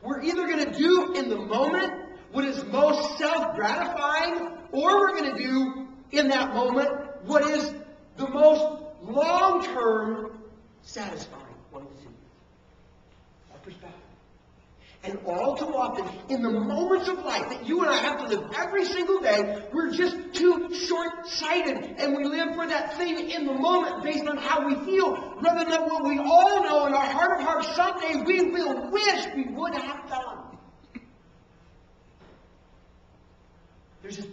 We're either going to do in the moment what is most self-gratifying, or we're going to do in that moment what is the most long-term satisfying. One of the two. Our perspective. And all too often, in the moments of life that you and I have to live every single day, we're just too short-sighted. And we live for that thing in the moment based on how we feel, rather than what we all know in our heart of hearts someday we will wish we would have done. There's a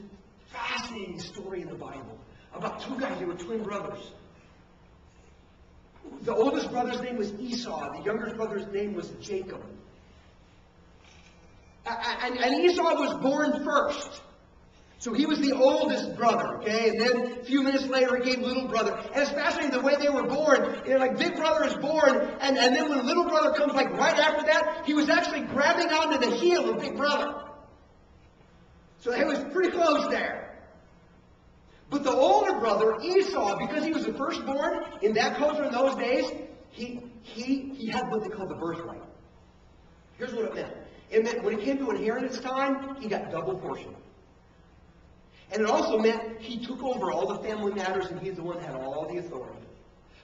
fascinating story in the Bible about two guys who were twin brothers. The oldest brother's name was Esau. The younger brother's name was Jacob. And Esau was born first. So he was the oldest brother, okay? And then a few minutes later, he came little brother. And it's fascinating the way they were born. You know, like big brother is born, and then when little brother comes like right after that, he was actually grabbing onto the heel of big brother. So he was pretty close there. But the older brother, Esau, because he was the firstborn in that culture in those days, he had what they called the birthright. Here's what it meant. It meant when it came to inheritance time, he got double portion. And it also meant he took over all the family matters, and he's the one that had all the authority.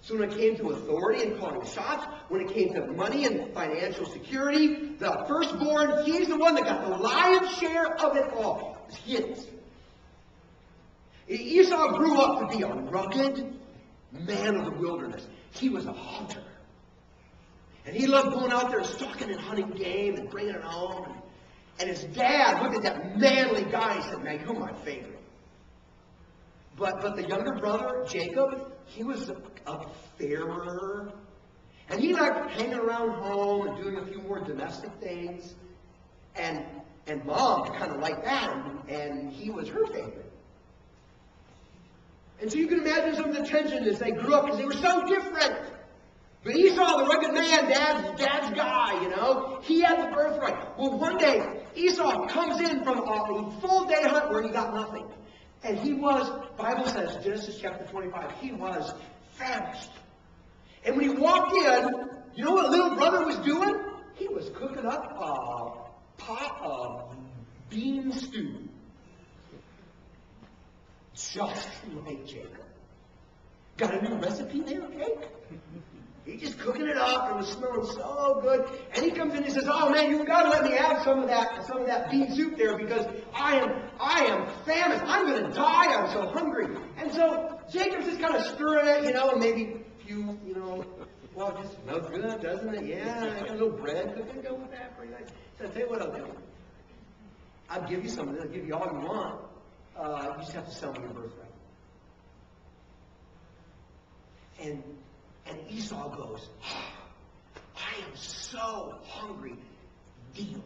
So when it came to authority and calling the shots, when it came to money and financial security, the firstborn, he's the one that got the lion's share of it all. It was his. Esau grew up to be a rugged man of the wilderness. He was a hunter. And he loved going out there and stalking and hunting game and bringing it home. And his dad looked at that manly guy and said, "Man, you're my favorite." But the younger brother, Jacob, he was a fairer. And he liked hanging around home and doing a few more domestic things. And Mom kind of liked that. And he was her favorite. And so you can imagine some of the tension as they grew up because they were so different. But Esau, the rugged man, dad's guy, you know, he had the birthright. Well, one day, Esau comes in from a full day hunt where he got nothing. And he was, Bible says, Genesis chapter 25, he was famished. And when he walked in, you know what little brother was doing? He was cooking up a pot of bean stew. Just like Jacob. Got a new recipe there, okay? He's just cooking it up. It was smelling so good. And he comes in and says, "Oh man, you've got to let me have some of that bean soup there because I am famished. I'm going to die. I'm so hungry." And so Jacob's just kind of stirring it, you know, and maybe a few, you know, well, it just smells good, doesn't it? Yeah, I got a little bread cooking. Go with that. Pretty nice. So I'll tell you what I'll do. I'll give you some of this. I'll give you all you want. You just have to sell me your birthright. And Esau goes, "I am so hungry, deal."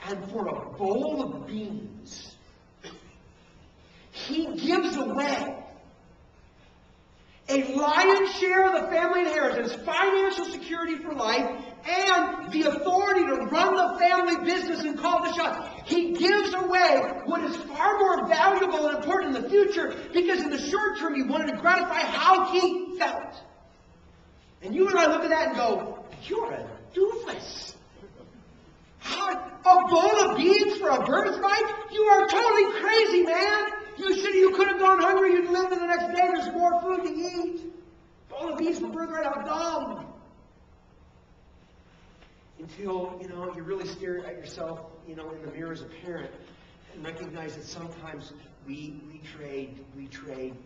And for a bowl of beans, he gives away a lion's share of the family inheritance, financial security for life, and the authority to run the family business and call the shots. He gives away what is far more valuable and important in the future because in the short term he wanted to gratify how he felt. And you and I look at that and go, "You're a doofus. A bowl of beans for a birthright? You are totally crazy, man. You could have gone hungry. You'd live in the next day. There's more food to eat. Bowl of beans for birthright? How dumb." Until, you know, you really stare at yourself, you know, in the mirror as a parent and recognize that sometimes we trade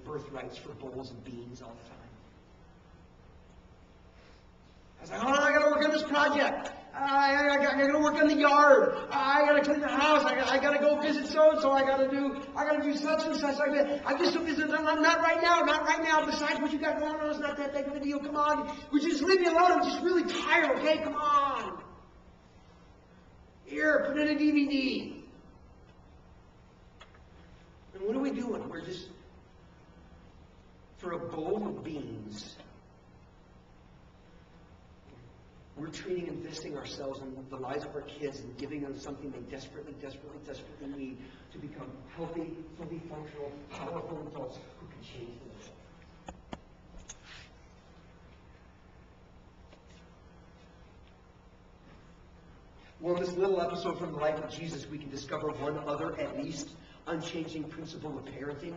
birthrights for bowls of beans all the time. I was like, "Oh, I got to work on this project. I got to work on the yard. I got to clean the house. I got to go visit so-and-so. I got to do such and such like that. I'm just so busy. Not right now. Besides what you got going on, it's not that big of a deal. Come on. Would you just leave me alone? I'm just really tired, okay? Come on. Here, put in a DVD." And what are we doing? We're just, for a bowl of beans, we're treating and investing ourselves in the lives of our kids and giving them something they desperately need to become healthy, fully functional, powerful adults who can change the world. Well, in this little episode from the life of Jesus, we can discover one other, at least, unchanging principle of parenting.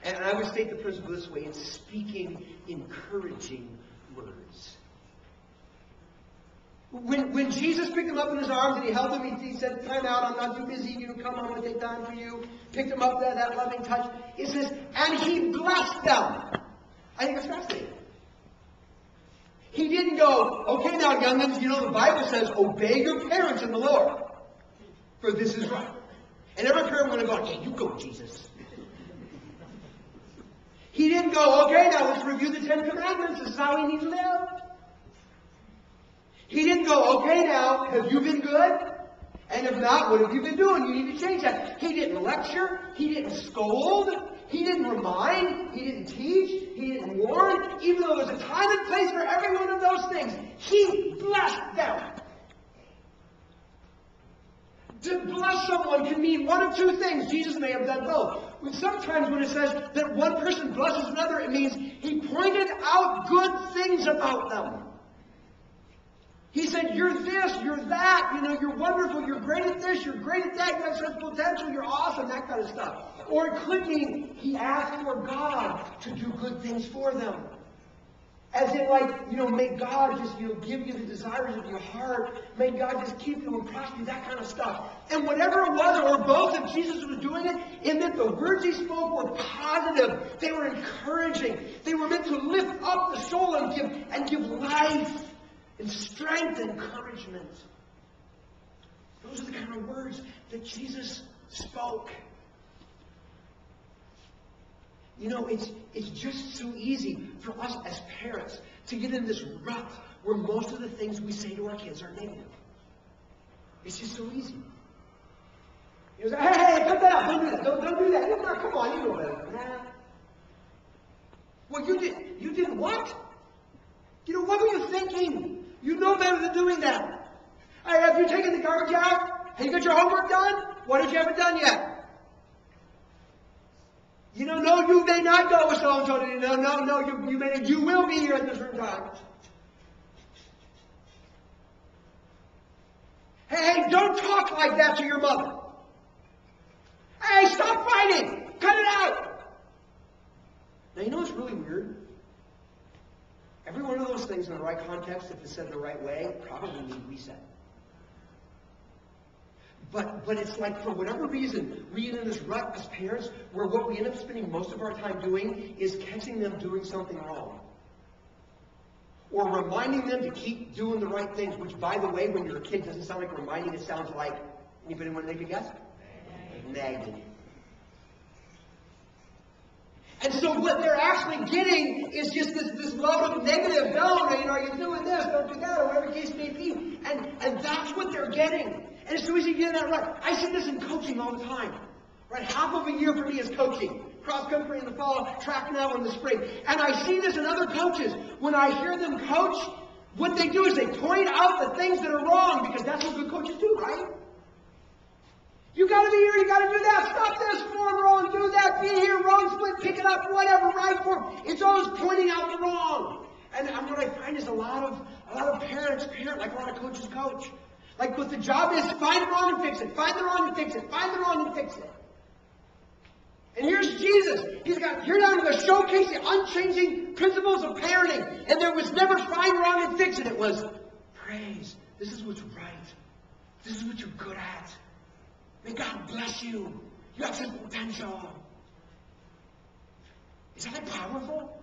And I would state the principle this way: it's speaking encouraging words. When Jesus picked him up in his arms and he held him, he said, "Time out, I'm not too busy, come, I'm going to take time for you." Picked him up, that loving touch. It says, and he blessed them. I think it's fascinating. He didn't go, "Okay now, youngins, the Bible says, obey your parents in the Lord, for this is right." And every parent would have gone, "Yeah, you go, Jesus." He didn't go, "Okay, now let's review the 10 Commandments. This is how we need to live." He didn't go, "Okay, now, have you been good? And if not, what have you been doing? You need to change that." He didn't lecture. He didn't scold. He didn't remind. He didn't teach. He didn't warn. Even though there's a time and place for every one of those things, he blessed them. To bless someone can mean one of two things. Jesus may have done both. Sometimes when it says that one person blesses another, it means he pointed out good things about them. He said, "You're this, you're that, you're wonderful, you're great at this, you're great at that, you have such potential, you're awesome," that kind of stuff. Or it could mean he asked for God to do good things for them. As in, may God just, give you the desires of your heart. May God just keep you and prosper you, that kind of stuff. And whatever it was, or both, if Jesus was doing it, in that the words he spoke were positive. They were encouraging. They were meant to lift up the soul and give life and strength and encouragement. Those are the kind of words that Jesus spoke. It's just so easy for us as parents to get in this rut where most of the things we say to our kids are negative. It's just so easy. You say, "Hey, cut that out. Don't do that. Don't do that. Come on, you know better than that." Well, you did what? What were you thinking? You know better than doing that. Hey, have you taken the garbage out? Have you got your homework done? What if you haven't done yet? No, you may not go with so-and-so. No, you will be here at this certain time. Hey, don't talk like that to your mother. Hey, stop fighting. Cut it out. Now, what's really weird? Every one of those things in the right context, if it's said the right way, probably need reset. But it's like, for whatever reason, we get in this rut as parents where what we end up spending most of our time doing is catching them doing something wrong. Or reminding them to keep doing the right things, which, by the way, when you're a kid, doesn't sound like reminding. It sounds like, anybody want to take a guess? Nagging. And so what they're actually getting is just this load of negative, "No, you're doing this, don't do that," or whatever the case may be. And that's what they're getting. And it's so easy to get in that rut. I see this in coaching all the time. Right? Half of a year for me is coaching. Cross country in the fall, track now in the spring. And I see this in other coaches. When I hear them coach, what they do is they point out the things that are wrong, because that's what good coaches do, right? You got to be here, you got to do that, stop this, form wrong, do that, be here, wrong split, pick it up, whatever, right form. It's always pointing out the wrong. And what I find is a lot of parents parent like a lot of coaches coach. Like, what the job is, find the wrong and fix it, find the wrong and fix it, find the wrong and fix it. And here's Jesus. Here now I'm going to showcase the unchanging principles of parenting. And there was never find wrong and fix it. It was praise. This is what's right. This is what you're good at. May God bless you. You have some potential. Is that powerful?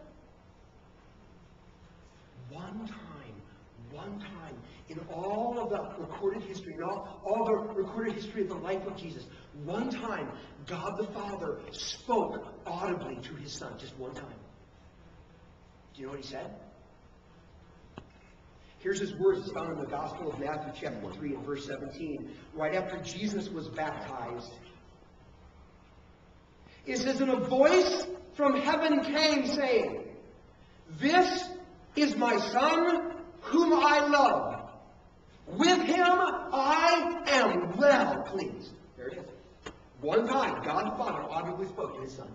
One time in all of the recorded history, in all the recorded history of the life of Jesus, one time God the Father spoke audibly to his Son. Just one time. Do you know what he said? Here's his words. It's found in the Gospel of Matthew chapter 3 and verse 17. Right after Jesus was baptized. It says, "And a voice from heaven came saying, 'This is my Son whom I love. With him I am well pleased.'" There it is. One time, God the Father audibly spoke to his Son.